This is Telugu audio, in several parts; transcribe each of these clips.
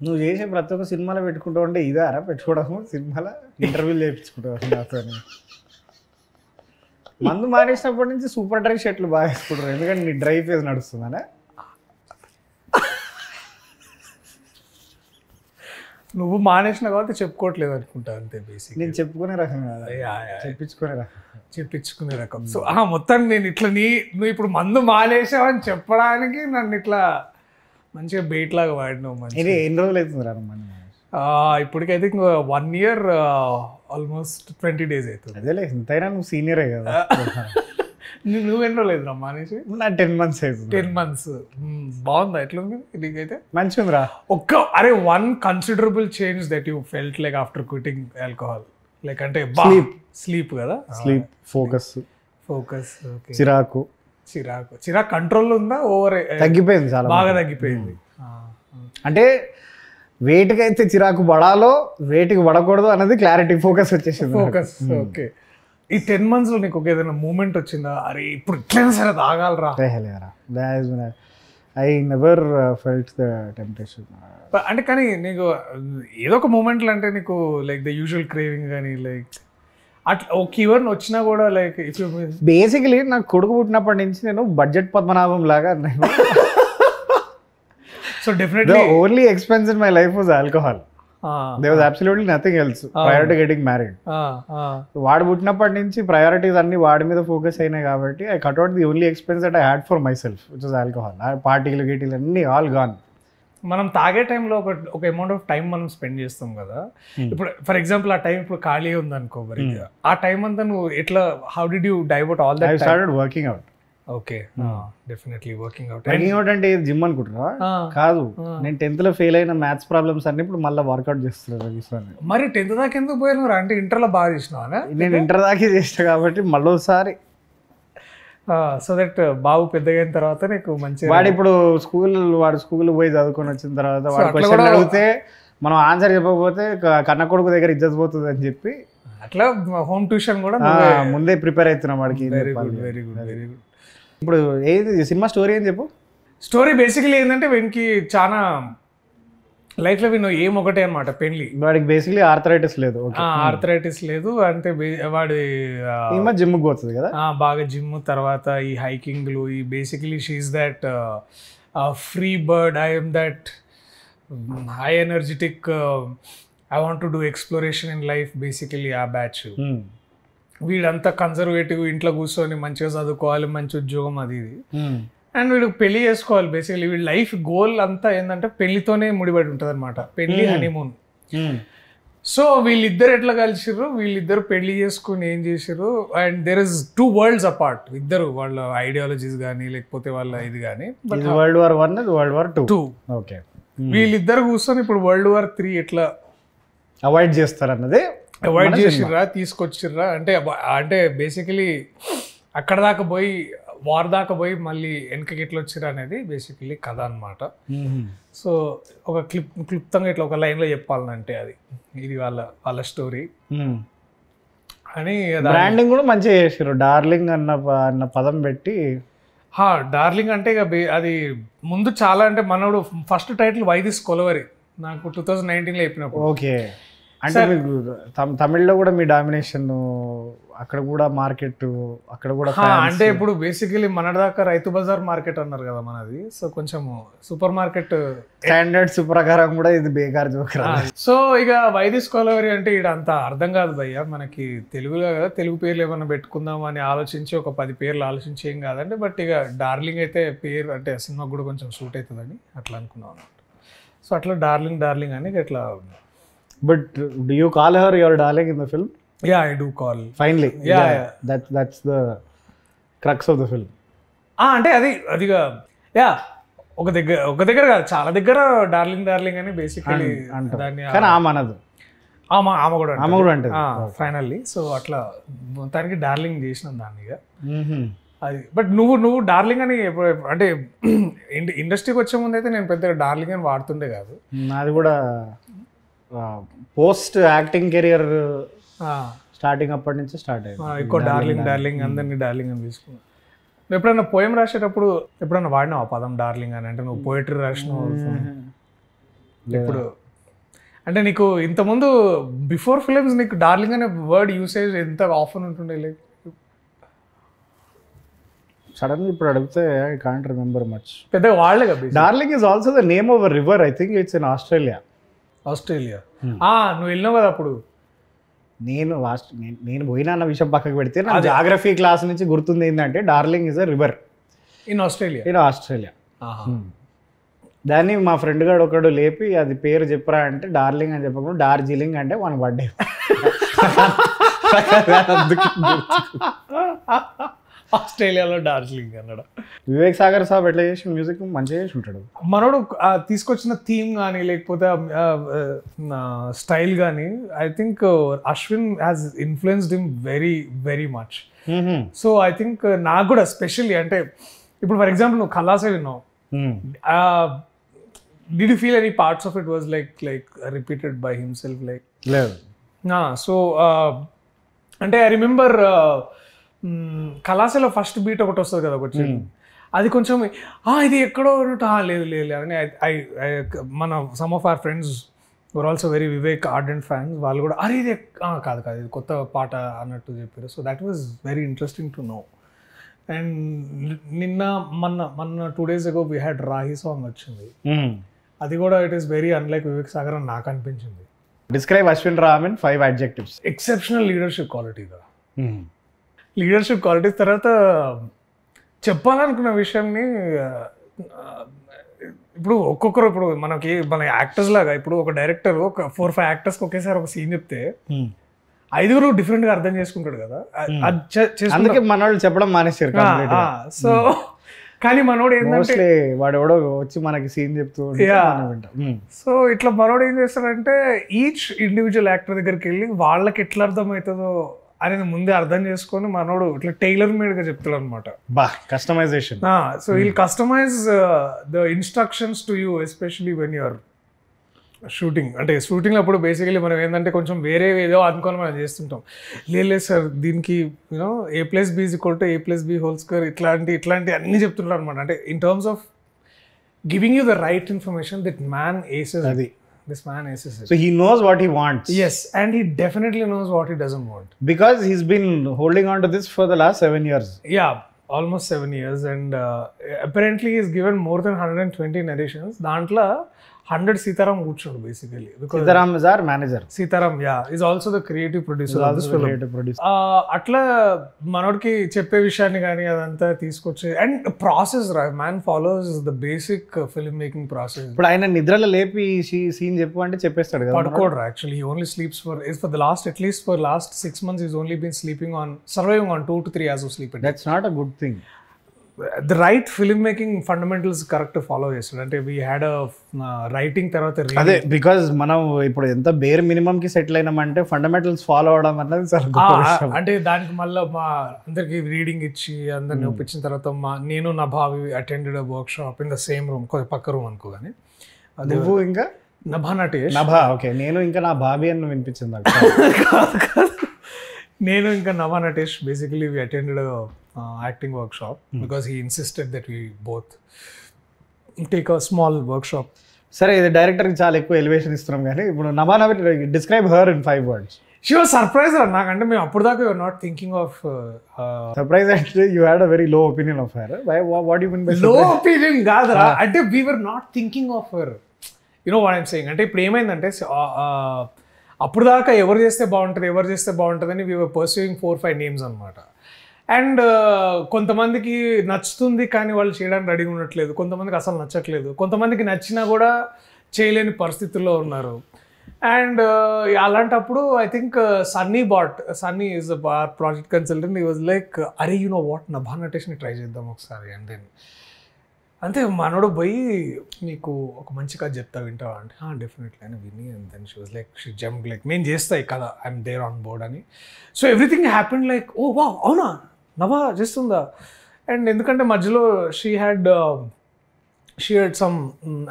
నువ్వు చేసే ప్రతి ఒక్క సినిమాలో పెట్టుకుంటావు అంటే ఇదారా పెట్టుకోవడము సినిమాలో ఇంటర్వ్యూలు చేయించుకుంటావు నాతో మందు మానేసినప్పటి నుంచి సూపర్ డ్రై షర్ట్లు బాగా వేసుకుంటారు ఎందుకంటే నీ డ్రై ఫేజ్ నడుస్తుందనే నువ్వు మానేసిన కాబట్టి చెప్పుకోవట్లేదు అనుకుంటా అంతే బేసిక్. నేను చెప్పుకునే రకం కదా చెప్పించుకునే రకం చెప్పించుకునే రకం. సో మొత్తం నేను ఇట్లా నువ్వు ఇప్పుడు మందు మానేసావని చెప్పడానికి నన్ను ఇట్లా మంచిగా బెయిట్ లాగా వాడినావు. మంచిగా ఎన్ని రోజులు అవుతుంది రా మందు ఇప్పటికైతే 1 year ఆల్మోస్ట్ 20 days అవుతుంది. అదేలే ఎంతైనా నువ్వు సీనియరే కదా. నువ్వెన్నో లేదు రా మానేసి? నా 10 months అవుతుంది. 10 months. బాగుందా ఎట్లుంది నీకైతే? మంచిగా ఉందిరా. One considerable change that you felt like after quitting alcohol like అంటే స్లీప్ కదా, స్లీప్, ఫోకస్ చిరాకు కంట్రోల్ ఉందా? ఓవర్ తగ్గిపోయింది, చాలా బాగా తగ్గిపోయింది. అంటే వేటికి అయితే చిరాకు పడాలో వేటికి పడకూడదు అన్నది క్లారిటీ, ఫోకస్ వచ్చేసింది. ఫోకస్. ఓకే. ఈ 10 months లో నీకు ఏదైనా మూమెంట్ వచ్చిందా, అరే ఇప్పుడు ఇట్లయినా సరే తాగాలరా? I never felt the temptation. అంటే కానీ నీకు ఏదో ఒక మూమెంట్లు అంటే నీకు లైక్ ద యూజువల్ క్రేవింగ్ కానీ లైక్ అట్లా ఒక ఈవెంట్ వచ్చినా కూడా లైక్ బేసికలీ నాకు కొడుకు పుట్టినప్పటి నుంచి నేను బడ్జెట్ పద్మనాభం లాగా so definitely only expense in my life was alcohol. There was absolutely nothing else prior to getting married. వాడు పుట్టినప్పటి నుంచి ప్రయారిటీస్ అన్ని వాడి మీద ఫోకస్ అయినాయి కాబట్టి I cut out the only expense that I had for my self which was alcohol. పార్టీలు గీటీలు అన్ని ఆల్ గాన్. మనం తాగే టైంలో ఒక అమౌంట్ ఆఫ్ టైం మనం స్పెండ్ చేస్తాం కదా. ఇప్పుడు ఫర్ ఎగ్జాంపుల్ ఆ టైం ఇప్పుడు ఖాళీ ఉంది అనుకో, మరి ఆ టైం అంతా నువ్వు ఎట్లా, how did you divert all that? I started working out. Okay, definitely working out. Working out అంటే జిమ్ అనుకుంటున్నా కాదు. నేను 10th లో ఫెయిల్ అయిన మ్యాథ్స్ ప్రాబ్లమ్స్ అన్ని ఇప్పుడు మళ్ళీ వర్కౌట్ చేస్తున్నాను. మరి 10th దాకా ఎందుకు పోయినా అంటే ఇంటర్లో బాగా చేసినావా? నేను ఇంటర్ దాకా చేసిన కాబట్టి మళ్ళీ ఒకసారి సో దట్ బాబు పెద్దగా అయిన తర్వాత నీకు మంచి వాడు ఇప్పుడు వాడు స్కూల్ పోయి చదువుకొని వచ్చిన తర్వాత వాడు క్వశ్చన్ అడిగితే మనం ఆన్సర్ చెప్పకపోతే కన్న కొడుకు దగ్గర ఇజ్జత్ పోతుంది అని చెప్పి అట్లా హోమ్ ట్యూషన్ కూడా ముందే ప్రిపేర్ అవుతున్నాం వాడికి. Very good, very good, very good. ఇప్పుడు ఏది సినిమా స్టోరీ అని చెప్పు. స్టోరీ బేసికలీ ఏంటంటే వీనికి చాలా లైఫ్లో వీను ఏం ఒకటే అనమాట, పెళ్లి. వాడికి బేసికలీ ఆర్థరైటిస్ లేదు. ఆర్థరైటిస్ లేదు అంటే వాడి జిమ్ పోతుంది కదా, బాగా జిమ్, తర్వాత ఈ హైకింగ్లు, ఈ basically she's that free bird, I'm that high energetic, I want to do exploration in life, basically ఆ బ్యాచ్. వీడంతా కన్జర్వేటివ్, ఇంట్లో కూర్చొని మంచిగా చదువుకోవాలి, మంచి ఉద్యోగం, అది ఇది. అండ్ వీడు పెళ్లి చేసుకోవాలి. బేసికలీ వీడి లైఫ్ గోల్ అంతా ఏంటంటే పెళ్లితోనే ముడిపడి ఉంటుంది అనమాట, పెళ్లి, హనీమూన్. సో వీళ్ళిద్దరు ఎట్లా కలిసిర్రు, వీళ్ళిద్దరు పెళ్లి చేసుకుని ఏం చేసిర్రు, and there is 2 worlds apart. ఇద్దరు వాళ్ళ ఐడియాలజీస్ కానీ లేకపోతే వాళ్ళ ఇది కానీ. World War I, World War II. Okay, వీళ్ళిద్దరు కూర్చొని ఇప్పుడు World War III ఎట్లా అవాయిడ్ చేస్తారు అన్నదే, అవాయిడ్ చేసిర్రా, తీసుకొచ్చిర్రా అంటే బేసికలీ అక్కడ దాకా పోయి వార్ దాకా పోయి మళ్ళీ వెనకకి ఎట్లా వచ్చిర్రా అనేది బేసికలీ కథ అనమాట. సో ఒక క్లుప్తంగా ఇట్లా ఒక లైన్లో చెప్పాలంటే ఇది వాళ్ళ స్టోరీ అని. బ్రాండింగ్ కూడా మంచిగా చేసారు, డార్లింగ్ అన్న పదం పెట్టి. డార్లింగ్ అంటే ఇక అది ముందు చాలా అంటే మనోడు first title why this Kolaveri నాకు 2019లో చెప్పినప్పుడు. ఓకే, అంటే మీకు తమిళ్లో కూడా మీ డామినేషన్ అక్కడ కూడా మార్కెట్, అక్కడ కూడా అంటే ఇప్పుడు బేసికలీ మన దాకా రైతు బజార్ మార్కెట్ అన్నారు కదా మనది. సో కొంచెం సూపర్ మార్కెట్ స్టాండర్డ్స్ ప్రకారం కూడా ఇది బేకార్ జోకర్. సో ఇక వైదిస్ కొలవరి అంటే ఇక్కడ అంత అర్థం కాదు భయ్య మనకి, తెలుగులో కదా, తెలుగు పేర్లు ఏమైనా పెట్టుకుందాం అని ఆలోచించి ఒక 10 పేర్లు ఆలోచించి ఏం కాదండి. బట్ ఇక డార్లింగ్ అయితే పేరు అంటే సినిమాకి కూడా కొంచెం సూట్ అవుతుందని అట్లా అనుకున్నాం అనమాట. సో అట్లా డార్లింగ్ అని ఇట్లా. But do you call her your darling in the film? Yeah, I do call. Finally. Yeah. That's the crux of the film. అంటే అదిగా ఒక దగ్గర కాదు, చాలా దగ్గర డార్లింగ్ అని బేసికలీ దాన్ని. కానీ ఆమె అనదు, ఆమె కూడా అంటే ఫైనల్లీ. సో అట్లా మొత్తానికి డార్లింగ్ చేసినాం దాన్ని ఇక అది. బట్ నువ్వు డార్లింగ్ అని అంటే ఇండస్ట్రీకి వచ్చే ముందు అయితే నేను పెద్దగా డార్లింగ్ అని వాడుతుండే కాదు. నాది కూడా పోస్ట్ యాక్టింగ్ కెరియర్ స్టార్టింగ్ అప్పటి నుంచి స్టార్ట్ అయ్యింది. ఎక్కువ డార్లింగ్ అందరినీ డార్లింగ్ అని తీసుకున్నాను. నువ్వు ఎప్పుడైనా పోయం రాసేటప్పుడు ఎప్పుడైనా వాడినావు ఆ పదం డార్లింగ్ అని? అంటే నువ్వు పోయిటరీ రాసినావు, ఇప్పుడు అంటే నీకు ఇంతకుముందు బిఫోర్ ఫిలిమ్స్ నీకు డార్లింగ్ అనే వర్డ్ యూసేజ్ ఎంత ఆఫన్ ఉంటుండే? లైక్ సడన్గా ఇప్పుడు అడిగితే ఐ కాంట్ రిమెంబర్ మచ్. పెద్దగా వాళ్ళే కదా. Darling is also the name of a river, I think it's in Australia. నువ్వు వెళ్ళినావు కదా అప్పుడు. నేను పోయినా అన్న విషయం పక్కకు పెడితే నా జాగ్రఫీ క్లాస్ నుంచి గుర్తుంది ఏంటంటే darling is a river in Australia. దాన్ని మా ఫ్రెండ్ గారు ఒకడు లేపి అది పేరు చెప్పరా అంటే డార్లింగ్ అని చెప్పకుండా డార్జిలింగ్ అంటే మన బర్త్డే. ఆస్ట్రేలియాలో డార్జిలింగ్ అన్నాడు. వివేక్ సాగర్ సాబ్ ఎట్లా చేసి మ్యూజిక్ మంచిగా చేసి ఉంటాడు. మనోడు తీసుకొచ్చిన థీమ్ కానీ లేకపోతే స్టైల్ కానీ I think Ashwin has influenced him very very much. So I think నాకు కూడా స్పెషల్లీ అంటే ఇప్పుడు ఫర్ ఎగ్జాంపుల్ నువ్వు ఖలాసే విన్నావు. Did you feel any parts of it was like repeated by himself? Like లేదు. So అంటే ఐ రిమెంబర్ కళాశాల ఫస్ట్ బీట్ ఒకటి వస్తుంది కదా ఒకటి, అది కొంచెం ఇది ఎక్కడో లేదు లేదు అని మన some of our friends were also very Vivek ardent fans. వాళ్ళు కూడా అరే ఇది కాదు ఇది కొత్త పాట అన్నట్టు చెప్పారు. So that was very interesting to know. And మొన్న 2 days ago we had Rahi song వచ్చింది. అది కూడా it is very unlike Vivek Sagar అని నాకు అనిపించింది. Describe Ashwin Ram in 5 adjectives. Exceptional leadership క్వాలిటీగా. లీడర్షిప్ క్వాలిటీస్ తర్వాత చెప్పాలనుకున్న విషయంని ఇప్పుడు ఒక్కొక్కరు ఇప్పుడు మన యాక్టర్స్ లాగా ఇప్పుడు ఒక డైరెక్టర్ ఒక 4-5 యాక్టర్స్కి ఒకేసారి ఒక సీన్ చెప్తే 5 డిఫరెంట్ గా అర్థం చేసుకుంటాడు కదా. అందుకే మనోళ్ళు చెప్పడం మానేశారు. సో కానీ మనోడు ఏంటంటే వాడు ఎవడో వచ్చి మనకి సీన్ చెప్తూ. సో ఇట్లా మనోడు ఏం చేస్తాడంటే ఈచ్ ఇండివిజువల్ యాక్టర్ దగ్గరికి వెళ్ళి వాళ్ళకి ఎట్లా అర్థమవుతుందో అనేది ముందే అర్థం చేసుకొని మనోడు ఇట్లా టైలర్ మేడ్ గా చెప్తాడు అనమాట. Customisation. So we'll customise the instructions to you especially when you're shooting. అంటే షూటింగ్ అప్పుడు బేసికలీ మనం ఏంటంటే కొంచెం వేరే ఏదో అనుకొని మనం చేస్తుంటాం. లేదు సార్ దీనికి యూనో A+B = A+B² ఇట్లాంటి అన్ని చెప్తుంటారు అనమాట. అంటే in terms of giving you the right information that man aces అది. This man aces it. So he knows what he wants. Yes, and he definitely knows what he doesn't want. Because he's been holding on to this for the last 7 years. Yeah, almost 7 years. And apparently he's given more than 120 narrations. Dantla 100 Sitaram కూర్చోడు basically. Sitaram is our manager. Sitaram, yeah, is also the creative producer of this film. అట్లా మనోడికి చెప్పే విషయాన్ని కానీ అదంతా తీసుకొచ్చి and process man follows the basic film making process. ఇప్పుడు ఆయన నిద్రలో లేపి సీన్ చెప్పు అంటే చెప్పేస్తాడు కదా. పడుకోడు actually. He only sleeps for the last at least for last 6 months he's only been sleeping on surviving on 2 to 3 hours of sleep. That's not a good thing. The right film making fundamentals correct follow చేస్తాడు. అంటే we had a writing తర్వాత అదే బికాజ్ మనం ఇప్పుడు ఎంత బేర్ మినిమం కి సెటిల్ అయినామంటే ఫండమెంటల్స్ ఫాలో అవడం అన్నది చాలా గొప్ప విషయం. అంటే దానికి మళ్ళీ మా అందరికి రీడింగ్ ఇచ్చి అందరిని ఒప్పించిన తర్వాత నేను నా భావి attended work shop in the same room, పక్క రూమ్ అనుకోగానే. నువ్వు ఇంకా నభా నటేష్. ఓకే. నేను ఇంకా నా భావి అని వినిపించింది. నేను ఇంకా Nabha Natesh basically we attended acting workshop because he insisted that we both take a small workshop. సరే, ఇది డైరెక్టర్ కి చాలా ఎక్కువ ఎలివేషన్ ఇస్తున్నాం కానీ ఇప్పుడు Nabha describe her in 5 words. She was surprised నాకంటే మేము అప్పుడు దాకా were not thinking of surprise. Actually you had a very low opinion of her. What do you mean by low opinion? కాదురా, అంటే we were not thinking of her. You know what I'm saying? అంటే ఇప్పుడు ఏమైందంటే అప్పుడు దాకా ఎవరు చేస్తే బాగుంటుంది అని we were pursuing 4-5 names అనమాట. అండ్ కొంతమందికి నచ్చుతుంది కానీ వాళ్ళు చేయడానికి రెడీగా ఉండట్లేదు, కొంతమందికి అసలు నచ్చట్లేదు, కొంతమందికి నచ్చినా కూడా చేయలేని పరిస్థితుల్లో ఉన్నారు. అండ్ అలాంటప్పుడు I think Sunny is project consultant. He was like అరే యు నో వాట్ నభా నటేష్ని ట్రై చేద్దాం ఒకసారి. అండ్ దెన్ అంతే మనోడు పోయి నీకు ఒక మంచి కథ చెప్తా వింటావా అంటే డెఫినెట్లీ అని విని. And then she was like she jump like నేను చేస్తాయి కదా ఐఎమ్ దేర్ ఆన్ బోర్డ్ అని. So everything happened like oh wow అవునా నభా చేస్తుందా. అండ్ ఎందుకంటే మధ్యలో she had some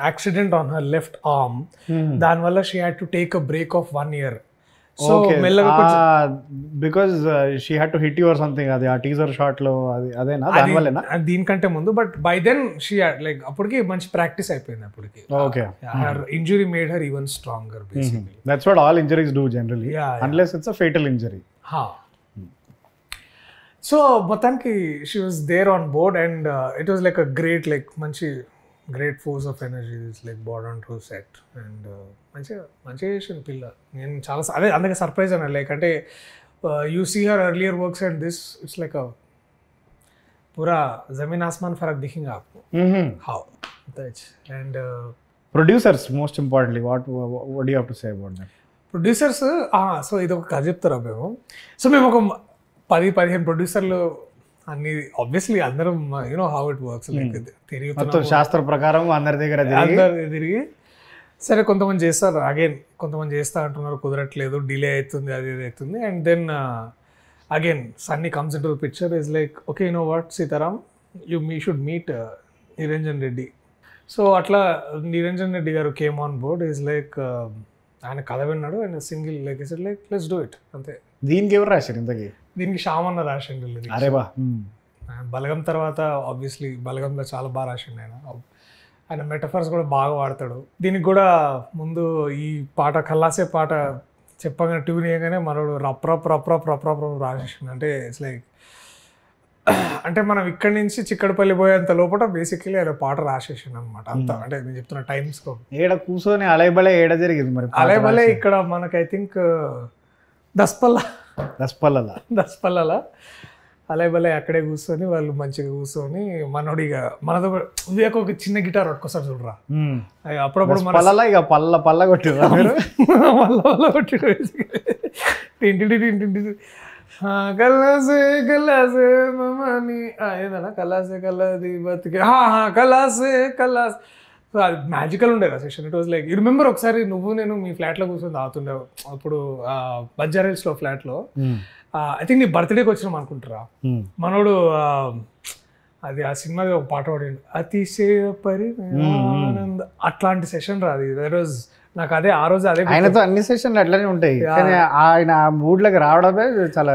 accident on her left arm. దానివల్ల she had to take a break of 1 year. So మెల్లగా because she had to hit you or something, అది ఆ టీజర్ షాట్ లో అదేనా దానివల్లేనా? దీనికంటే ముందు, but by then she like అప్పటికి మంచి ప్రాక్టీస్ అయిపోయింది అప్పటికి. Okay, her injury made her even stronger basically. That's what all injuries do generally, unless it's a fatal injury. So మొత్తానికి she was there on board and it was like a great, like మంచి great force of energy like board on to set. And మంచిగా చేసింది పిల్ల. నేను చాలా అదే అందుకే సర్ప్రైజ్ అన్నాను, లైక్ అంటే you see her earlier works and this it's like a పూరా జమీన్ ఆస్మాన్ ఫరక్ దిఖేగా ఆప్కో. How and producers most importantly what do you have to say about that? Producers, so ఇది ఒక కథ చెప్తారా మేము. సో మేము ఒక 10-15 ప్రొడ్యూసర్లు అన్ని, ఆబ్వియస్లీ అందరం you know how it works, like మొత్తం శాస్త్ర ప్రకారం అందరి దగ్గర తిరిగి సరే కొంతమంది చేస్తారు, అగైన్ కొంతమంది చేస్తా అంటున్నారు, కుదరట్లేదు, డిలే అవుతుంది, అది ఇది అవుతుంది. And then again Sunny comes into the picture, is like okay you know what Sitaram, me should meet Niranjan Reddy. So అట్లా నిరంజన్ రెడ్డి గారు came on board. Is like ఆయన కథ విన్నాడు and single like is like let's do it అంతే. దీనికి ఎవరు రాశారు ఇంతకీ? దీనికి శ్యామన్న రాసిండు. అరే బా, బలగం తర్వాత ఆబ్వియస్లీ బలగంలో చాలా బాగా రాసిండు ఆయన. ఆయన మెటఫర్స్ కూడా బాగా వాడతాడు. దీనికి కూడా ముందు ఈ పాట ఖల్లాసే పాట చెప్పగానే ట్యూన్ చేయగానే మనోడు రప్ రప్ రప్ రప్ రప్ రప్ రాసేసిండు. అంటే ఇట్స్ లైక్ అంటే మనం ఇక్కడి నుంచి చిక్కడపల్లి పోయేంత లోపల బేసికలీ ఆయన పాట రాసేసిండు అనమాట. అంత అంటే నేను చెప్తున్న టైం స్కోప్. ఏడ కూర్చొని అలైబలే ఏడ జరిగింది మరి? అలైబలే ఇక్కడ మనకు ఐ థింక్ దస్పల్లలా అలైబలే అక్కడే కూర్చొని వాళ్ళు మంచిగా కూర్చొని మనోడిగా మనతో ఒక చిన్న గిటార్ పట్టుకోసారి చూడరా, అప్పుడప్పుడు ఇక పల్ల పల్ల కొట్టిరా పల్ల కొట్టిడు కల్లాసే కల్లాసే మమ్మని ఏదన్నా కల్లాసే కల్లాది బతికే కల్లాసే కల్లాస్. సో అది మ్యాజికల్ ఉండే కదా session. It was like you remember ఒకసారి నువ్వు నేను మీ ఫ్లాట్లో కూర్చొని తాగుతుండేవు అప్పుడు బంజారాహిల్స్లో ఫ్లాట్లో. ఐ థింక్ నీ బర్త్డేకి వచ్చినాం అనుకుంటారా. మనోడు అది ఆ సినిమాది ఒక పాట పాడాడు, అతిశయ పరిణానంద, అట్లాంటి సెషన్ రాదు. దట్ వాజ్ నాకు అదే ఆ రోజు అదే. ఆయనతో అన్ని సెషన్లు అట్లనే ఉంటాయి, కానీ ఆయన ఆ మూడ్లోకి రావడమే చాలా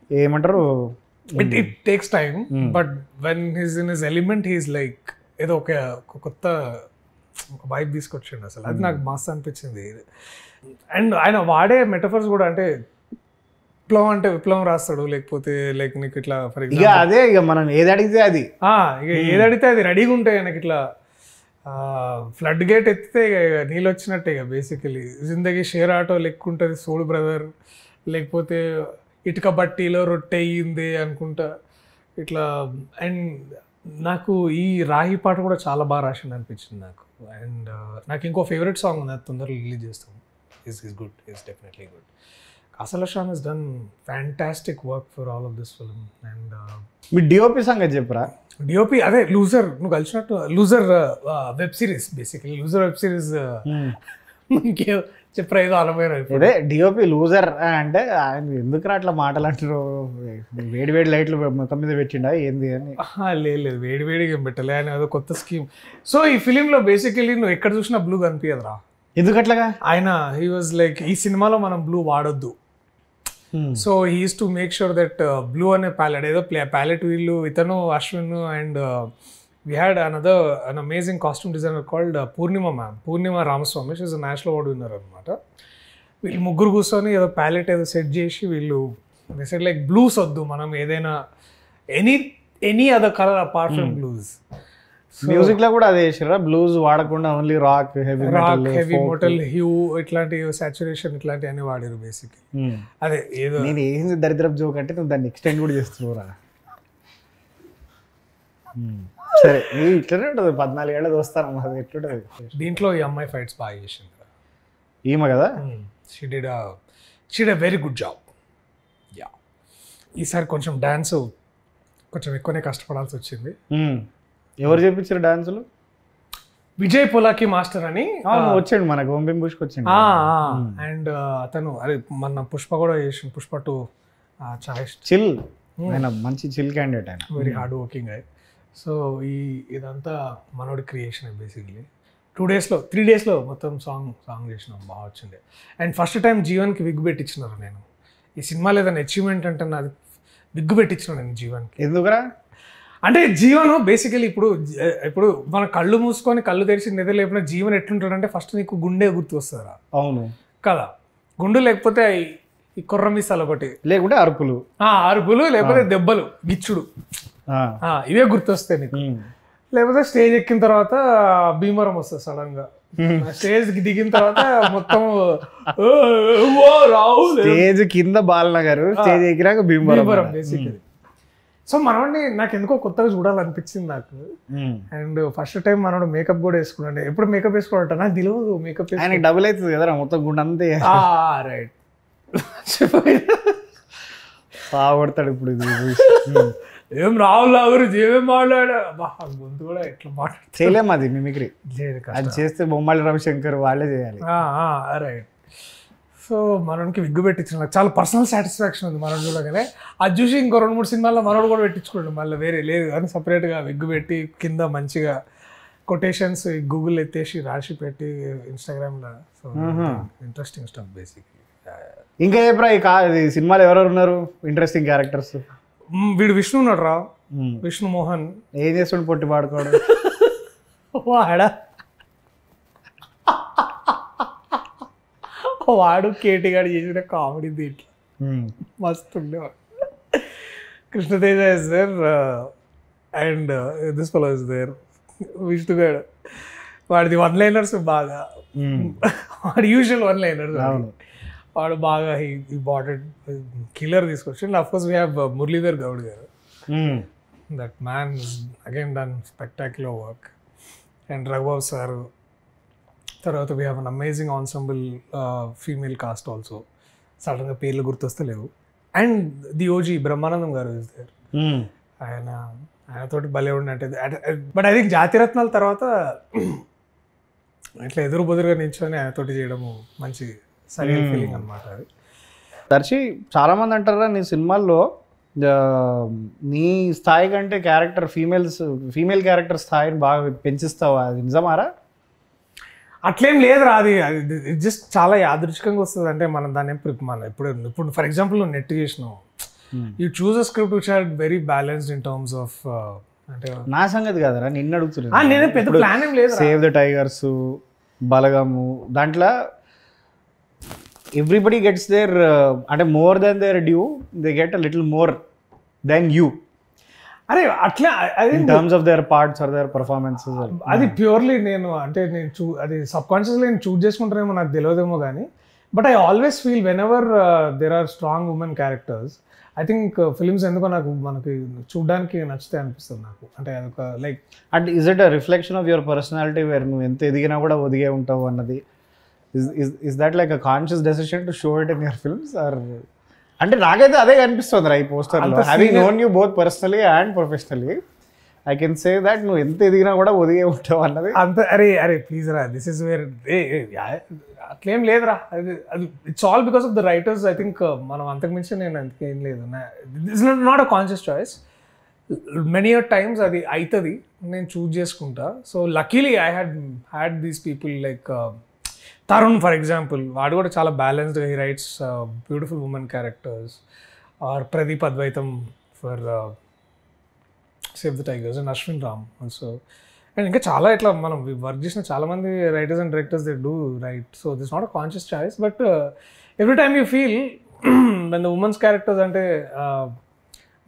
ఏమంటారు, it takes time. But when he's in his element he's like ఏదో ఒక కొత్త ఒక వైబ్ తీసుకొచ్చిండు అసలు. అది నాకు మస్తు అనిపించింది. అండ్ ఆయన వాడే మెటఫర్స్ కూడా అంటే విప్లవం అంటే విప్లవం రాస్తాడు, లేకపోతే లైక్ నీకు ఇట్లా ఫర్ ఎగ్జాంపుల్ అదే ఇక మనం ఏది అడిగితే అది ఇక ఏది అడిగితే అది రెడీగా ఉంటాయి ఆయనకి. ఇట్లా ఫ్లడ్ గేట్ ఎత్తితే ఇక నీళ్ళు వచ్చినట్టే ఇక బేసికలీ. జిందగీ షేర్ ఆటో లెక్క ఉంటుంది సోల్ బ్రదర్, లేకపోతే ఇటుక బట్టీలో రొట్టె అయ్యింది అనుకుంటా ఇట్లా. అండ్ నాకు ఈ రాహి పాట కూడా చాలా బాగా రాసింది అనిపించింది నాకు. అండ్ నాకు ఇంకో ఫేవరెట్ సాంగ్ ఉంది, అది తొందరగా రిలీజ్ చేస్తాం. Is good, is definitely good. Kasarla Shyam has done fantastic work for all of this film. And మీ డిఓపి సంగతి చెప్పరా? డిఓపి అదే లూజర్, నువ్వు కలిసినట్టు loser web series, basically loser web series. ఇంకే చెప్పరా ఏదో అనుభవం. అదే డిఓపి లూజర్ అంటే ఆయన ఎందుకు అట్లా మాటలు అంటారు? వేడి వేడి లైట్లు మొత్తం మీద పెట్టిండా ఏంది అని? లేదు వేడి వేడిగా ఏం పెట్టలే, ఆయన ఏదో కొత్త స్కీమ్. సో ఈ ఫిలింలో బేసికలీ నువ్వు ఎక్కడ చూసినా బ్లూ కనిపించదురా. ఎందుకట్లాగా? ఆయన హీ వాజ్ లైక్ ఈ సినిమాలో మనం బ్లూ వాడొద్దు. So he is to make sure that blue అనే ప్యాలెట్ ఏదో ప్యాలెట్ వీళ్ళు ఇతను Ashwin and we had an amazing costume designer called Purnima Ramaswamy. She's a national award winner అనమాట. వీళ్ళు ముగ్గురు కూర్చొని ఏదో ప్యాలెట్ ఏదో సెట్ చేసి వీళ్ళు సెట్ లైక్ బ్లూస్ వద్దు, మనం ఏదైనా any other colour apart from blues. Music లో కూడా అదే చేసారా? బ్లూస్ వాడకుండా only rock, heavy metal, hue ఇట్లాంటి సాచురేషన్ ఇట్లాంటి అన్ని వాడారు బేసిక్. అదే ఏదో నేను ఏంది దరిద్రపు జోక్ అంటే నువ్వు దాన్ని ఎక్స్టెండ్ కూడా చేస్తున్నావురా. సరే ఇట్లనే ఉంటుంది, 14 ఏళ్ళది వస్తాను అది ఎట్లుంటుంది. దీంట్లో ఈ అమ్మాయి ఫైట్స్ బాగా చేసింది ఈమె కదా. She did a very good job. Yeah, ఈసారి కొంచెం డాన్స్ కొంచెం ఎక్కువనే కష్టపడాల్సి వచ్చింది. ఎవరు చేపించారు డాన్సులు? విజయ్ పొలాకి మాస్టర్ అని వచ్చాడు మన గోంబిం బుష్కి వచ్చాడు. అండ్ అతను అదే మన పుష్ప కూడా చేసిండు, పుష్ప 2 చాలా చిల్, ఆయన మంచి చిల్ క్యాండిడేట్, ఆయన వెరీ హార్డ్ వర్కింగ్ అయ్యి. సో ఇదంతా మనోడి క్రియేషన్ బేసిక్లీ. 2 daysలో 3 daysలో మొత్తం సాంగ్ చేసినాం, బాగా వచ్చిండే. అండ్ ఫస్ట్ టైం జీవన్కి విగ్ పెట్టించినారు. నేను ఈ సినిమాలో ఏదైనా అచీవ్మెంట్ అంటే నాది విగ్ పెట్టించిన నేను జీవన్కి. ఎందుకురా అంటే జీవన్ బేసికలీ ఇప్పుడు మన కళ్ళు మూసుకొని కళ్ళు తెరిచి నిద్ర లేపిన జీవన్ ఎట్లుంటాడంటే ఫస్ట్ నీకు గుండె గుర్తు వస్తుందా? అవును కదా, గుండు లేకపోతే ఈ కుర్ర మిసాలు ఒకటి, లేకుంటే అరుపులు లేకపోతే దెబ్బలు గిచ్చుడు, ఇవే గుర్తొస్తాయి నీకు. లేకపోతే స్టేజ్ ఎక్కిన తర్వాత భీమవరం వస్తుంది సడన్ గా. స్టేజ్ దిగిన తర్వాత మొత్తం స్టేజ్ కింద బాలనగర్, స్టేజ్ ఎక్కినాక భీమవరం బేసికలీ. సో మనోడిని నాకు ఎందుకో కొత్తగా చూడాలనిపించింది నాకు. అండ్ ఫస్ట్ టైం మనోడు మేకప్ కూడా వేసుకున్నాడు. ఎప్పుడు మేకప్ వేసుకోవాలంట నాకు తెలియదు. మేకప్ ఆయనకి డబుల్ అవుతుంది కదా మొత్తం గుండె అంతే. రైట్ సాగొడతాడు ఇప్పుడు. ఏం రావులా గురించి ఏమేం మాట్లాడా, గొంతు కూడా ఎట్లా మాట్లాడు చేయలేము అది మిమిక్రీ. అది చేస్తే బొమ్మాలి రవిశంకర్ వాళ్ళే చేయాలి. రైట్. సో మనోడికి విగ్గు పెట్టించిన నాకు చాలా పర్సనల్ సాటిస్ఫాక్షన్ ఉంది. మనోడు చూడగానే అది చూసి ఇంకో 2-3 సినిమాల్లో మనోడు కూడా పెట్టించుకోండి, మళ్ళీ వేరే లేదు కానీ సపరేట్గా విగ్గు పెట్టి కింద మంచిగా కొటేషన్స్ గూగుల్ ఎత్తేసి రాసి పెట్టి ఇన్స్టాగ్రామ్లో. So interesting stuff basic. ఇంకా ఏప్రా ఈ సినిమాలో ఎవరెవరు ఉన్నారు ఇంట్రెస్టింగ్ క్యారెక్టర్స్? వీడు విష్ణు ఉన్నాడు రా, విష్ణు మోహన్. ఏం చేస్తుండు పొట్టి పాడుకోవడం? వాడు కేటీ గారు చేసిన కామెడీ దీంట్లో మస్తు ఉండేవాడు. Krishnateja is there and this fellow is there. Vishnu గారు వాడిది 1-liners బాగా, వాడి యూజువల్ 1-liners. వాడు బాగా ఈ బాటెడ్ కిల్లర్ తీసుకొచ్చి. And of course we have Muralidhar Goud garu. That man again done spectacular work. And Raghubabu sir. తర్వాత we have an amazing ensemble female cast also. సడన్గా పేర్లు గుర్తొస్తే లేవు. అండ్ ది ఓజీ బ్రహ్మానందం గారు ఇస్ దేర్. ఆయనతోటి భలే ఉండే. బట్ ఐ థింక్ జాతిరత్నాల తర్వాత ఇట్లా ఎదురు బదురుగా నిల్చొని ఆయనతోటి చేయడము మంచి సరైన ఫీలింగ్ అనమాట అది. దర్శి చాలా మంది అంటారా నీ సినిమాల్లో నీ స్థాయి కంటే ఫీమేల్ క్యారెక్టర్ స్థాయిని బాగా పెంచిస్తావా? అది నిజమారా? అట్లేం లేదురా, అది జస్ట్ చాలా యాదృచ్ఛికంగా వస్తుంది. అంటే మనం దాన్ని ఇప్పుడు ఫర్ ఎగ్జాంపుల్ నువ్వు నెట్ చేసినావు, you choose a script which are very balanced in terms of. అంటే నా సంగతి కాదరా, నిన్ను అడుగుతున్నా. నేను పెద్ద ప్లాన్ ఏం లేదు. సేవ్ ద టైగర్స్, బలగము, దాంట్లో ఎవ్రీబడి గెట్స్ దేర్ అంటే more than their due, they get a little more than you. అరే అట్లా in terms of their parts are their performances. అది ప్యూర్లీ నేను అది సబ్ కాన్షియస్లీ నేను చూస్ చేసుకుంటానేమో, నాకు తెలియదేమో కానీ. But I always feel whenever there are strong women characters, I think films ఎందుకో మనకి చూడడానికి నచ్చుతాయి అనిపిస్తుంది నాకు. అంటే అదొక లైక్ అంటే is it a reflection of your personality where నువ్వు ఎంత ఎదిగినా కూడా ఒదిగే ఉంటావు అన్నది? is that like a conscious decision to show it in your films, or అంటే నాకైతే అదే కనిపిస్తుంది రా ఈ పోస్టర్లో. Having known you both personally and professionally, I can say that నువ్వు ఎంత ఎదిగినా కూడా ఒదిగే ఉంటావు అన్నది. అంత అరే ప్లీజ్ రా, దిస్ ఇస్ వేర్ అట్లేం లేదురా. అది it's all because of the writers. I think మనం అంతకుమించి నేను అంతకేం లేదు. It's not a conscious choice. Many times అది అవుతుంది, నేను చూజ్ చేసుకుంటా. So luckily I had these people like Tarun for example. వాడు కూడా చాలా balanced, he writes beautiful women characters. Or Pradeep Advaitham for Save the Tigers, and Ashwin Ram also. And ఇంకా చాలా ఇట్లా మనం వర్క్ చేసిన చాలామంది writers and directors they do right. So this not a conscious choice, but every time you feel when the women's characters అంటే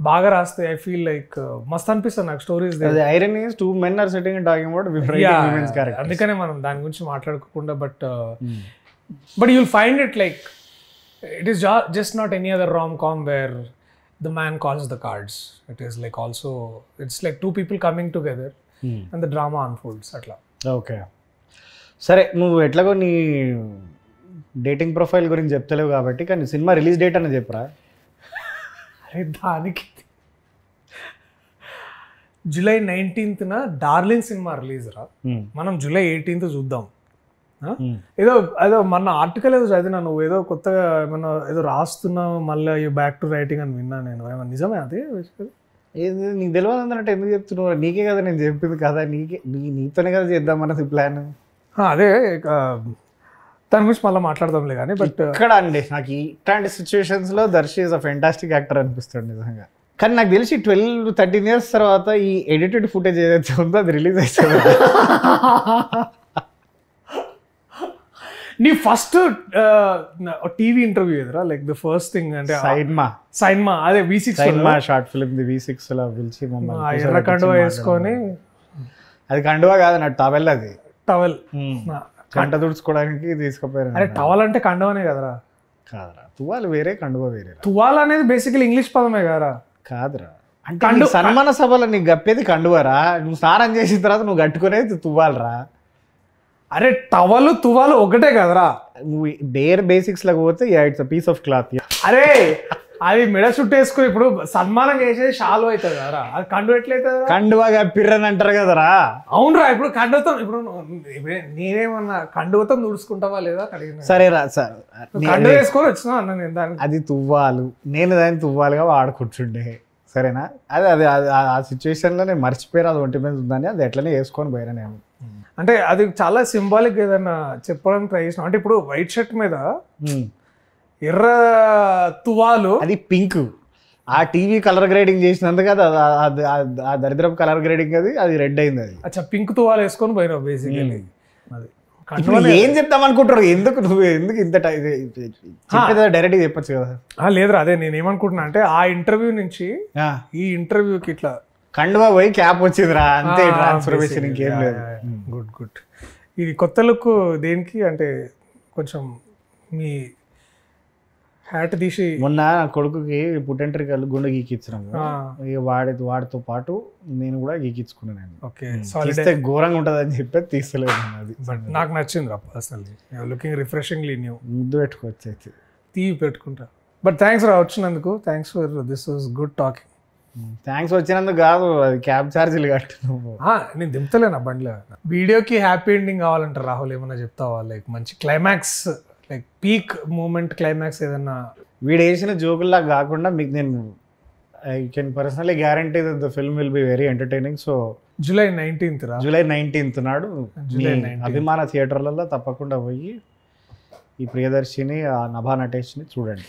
బాగా రాస్తే ఐ ఫీల్ లైక్ మస్త్ అనిపిస్తుంది నాకు stories. Iron is 2 men are sitting and talking about women's characters. అందుకనే మనం దాని గురించి మాట్లాడుకోకుండా, but you'll find it like it is just not any other rom-com where the man calls the cards. It is like also it's like 2 people coming together and the drama unfolds అట్లా. ఓకే సరే, నువ్వు ఎట్లాగో నీ డేటింగ్ ప్రొఫైల్ గురించి చెప్తలేవు కాబట్టి, కానీ సినిమా రిలీజ్ డేట్ అని చెప్పరా? దానికి July 19th darling cinema release రా. మనం July 18th చూద్దాం. ఏదో మన ఆర్టికల్ ఏదో చదివినా, నువ్వు ఏదో కొత్తగా ఏమన్నా ఏదో రాస్తున్నావు మళ్ళీ బ్యాక్ టు రైటింగ్ అని విన్నా నేను. ఏమన్నా నిజమే అది? ఏది నీకు తెలియదు అన్నట్టు ఎందుకు చెప్తున్నావు? నీకే కదా నేను చెప్పింది కదా, నీతోనే కదా చేద్దామన్నది ప్లాన్. అదే దాని గురించి మళ్ళీ మాట్లాడదాంలే కానీ బట్ ఇక్కడ అండి నాకు ఇట్లాంటి సిచ్యువేషన్స్ లో Darshi is a fantastic actor అనిపిస్తుంది నిజంగా. కానీ నాకు తెలిసి 12-13 years తర్వాత ఈ ఎడిటెడ్ ఫుటేజ్ ఏదైతే ఉందో అది రిలీజ్ అవుతుంది. నీ ఫస్ట్ టీవీ ఇంటర్వ్యూ ఎదురా లైక్ ద ఫస్ట్ థింగ్ అంటే సైన్మా అదే V6 షార్ట్ ఫిల్మ్ V6 లో పిలిచి ఎర్ర కండువా వేసుకొని, అది కండువా కాదు నా టవల్, అది టవల్ కంట తుడుచుకోవడానికి తీసుకుపోయారు. అరే టవల్ అంటే కండువానే కదరా? కాదురా, తువాలు వేరే కండువా వేరే. తువాల్ అనేది బేసికల్ ఇంగ్లీష్ పదమే కదరా? కాదురా, అంటే సన్మాన సభలో నీకు గప్పేది కండువారా, నువ్వు స్నానం చేసిన తర్వాత నువ్వు కట్టుకునేది తువ్వాలరా. అరే టవల్ తువాలు ఒకటే కదరా? నువ్వు బేర్ బేసిక్స్ లాగా పోతే it's a piece of cloth. అరే అది మెడ చుట్టేసుకుని ఇప్పుడు సన్మానం చేసేది షాలు అవుతుంది కదరా, అది కండు ఎట్లయితుంది? కండువాగా పిర్రని అంటారు కదరా. అవునరా, ఇప్పుడు కండుతో ఇప్పుడు నేనేమన్నా కండువతో తుడుచుకుంటావా లేదా అడిగిన. సరేరా సార్, కండు వేసుకొని వచ్చినా అన్న నేను దానికి. అది తువ్వాలు, నేను దాన్ని తువ్వాలుగా వాడుకుంటుండే, సరేనా? అదే అదే ఆ సిచ్యువేషన్లో నేను మర్చిపోయాను అది ఒంటి మీద ఉందని, అది ఎట్లనే వేసుకొని పోయినా నేను. అంటే అది చాలా సింబాలిక్ ఏదన్నా చెప్పడానికి ట్రై చేసిన. అంటే ఇప్పుడు వైట్ షర్ట్ మీద ఎర్ర తువాలు, అది పింక్. ఆ టీవీ కలర్ గ్రేడింగ్ చేసినందుకు ఆ దరిద్రపు కలర్ గ్రేడింగ్ అది రెడ్ అయింది. అది అచ్చా పింక్ తువాలు వేసుకొని పోయినావు బేసికలీ. అది ఏం చెప్తాం అనుకుంటారు, ఎందుకు ఇంత డైరెక్ట్ చెప్పచ్చు కదా. లేదురా, అదే నేను ఏమనుకుంటున్నా అంటే ఆ ఇంటర్వ్యూ నుంచి ఈ ఇంటర్వ్యూకి ఇట్లా కండువా పోయి క్యాప్ వచ్చిందిరా, అంతే ట్రాన్స్ఫర్మేషన్, ఇంకేం లేదు. Good good. ఇది కొత్త లుక్ దేనికి అంటే కొంచెం మీ హ్యాట్ తీసి మొన్న కొడుకుకి పుట్టెంట్రికలు గుండె గీకిచ్చినాము, ఇక వాడితో పాటు నేను కూడా గీకించుకున్నాను. ఓకే, ఘోరంగా ఉంటుంది అని చెప్పి తీస్తలేదు. అది బట్ నాకు నచ్చింది రా పర్సనల్లీ, లుకింగ్ రిఫ్రెషింగ్లీ న్యూ. ముద్దు పెట్టుకోవచ్చు అయితే, తీవి పెట్టుకుంటా. బట్ థ్యాంక్స్ రా వచ్చినందుకు, thanks for this was good talking. Thanks వచ్చినందుకు కాదు, అది క్యాబ్ ఛార్జీలు కట్టు. నేను దింపుతలేనా బండిలో. వీడియోకి హ్యాపీ ఎండింగ్ కావాలంటారు రాహుల్, ఏమన్నా చెప్తావా? లైక్ మంచి climax, like peak moment climax ఏదన్నా. వీడు వేసిన జోకుల్లా కాకుండా మీకు నేను I can personally guarantee that the film will be very entertaining. So July 19th July 19th నాడు అభిమాన థియేటర్లలో తప్పకుండా పోయి ఈ ప్రియదర్శిని, ఆ నభా నటేష్ని చూడండి.